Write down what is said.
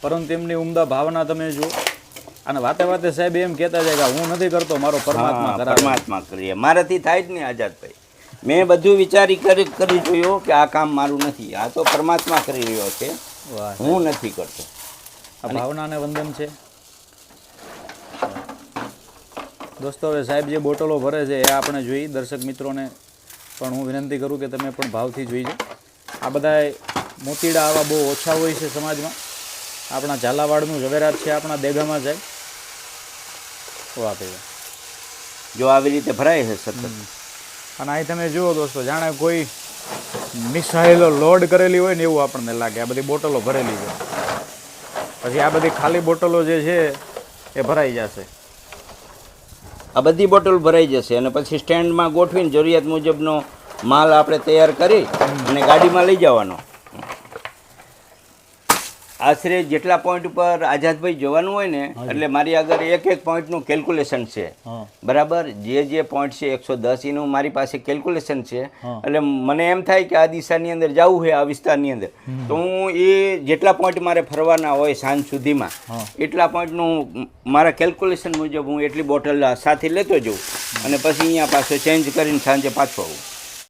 પરંતુ એમની ઉમદા ભાવના તમે જુઓ. અને વાતે વાતે સાહેબ એમ કહેતા જાય કે હું નથી કરતો, મારો પરમાત્મા કરાવે. પરમાત્મા કરીએ, મારાથી થાય જ નહીં આઝાદભાઈ. મેં બધું વિચારી કરી જોયું કે આ કામ મારું નથી, આ તો પરમાત્મા કરી રહ્યો છે, હું નથી કરતો. આ ભાવનાને વંદન છે દોસ્તો. હવે સાહેબ જે બોટલો ભરે છે એ આપણે જોઈ, દર્શક મિત્રોને પણ હું વિનંતી કરું કે તમે પણ ભાવથી જોઈજો. આ બધા મોતીડા આવા બહુ ઓછા હોય છે સમાજમાં. આપણા ઝાલાવાડનું ઝવેરાત છે, આપણા દેગામાં જાય તો આપે જો આવી રીતે ભરાય છે સતત. અને અહીં તમે જુઓ દોસ્તો, જાણે કોઈ મિસાઇલો લોડ કરેલી હોય ને એવું આપણને લાગે. આ બધી બોટલો ભરેલી છે, પછી આ બધી ખાલી બોટલો જે છે એ ભરાઈ જશે. આ બધી બોટલ ભરાઈ જશે અને પછી સ્ટેન્ડમાં ગોઠવીને જરૂરિયાત મુજબનો માલ આપણે તૈયાર કરી અને ગાડીમાં લઈ જવાનો. આશરે જેટલા પોઈન્ટ ઉપર આઝાદભાઈ જવાનું હોય ને, એટલે મારી આગળ એક એક પોઈન્ટનું કેલ્ક્યુલેશન છે. બરાબર, જે પોઈન્ટ છે 110 એનું મારી પાસે કેલ્ક્યુલેશન છે. એટલે મને એમ થાય કે આ દિશાની અંદર જવું હોય, આ વિસ્તારની અંદર, તો હું એ જેટલા પોઈન્ટ મારે ફરવાના હોય સાંજ સુધીમાં, એટલા પોઈન્ટનું મારા કેલ્ક્યુલેશન મુજબ હું એટલી બોટલ સાથે લેતો જાઉં અને પછી અહીંયા પાછો ચેન્જ કરીને સાંજે પાછો આવું.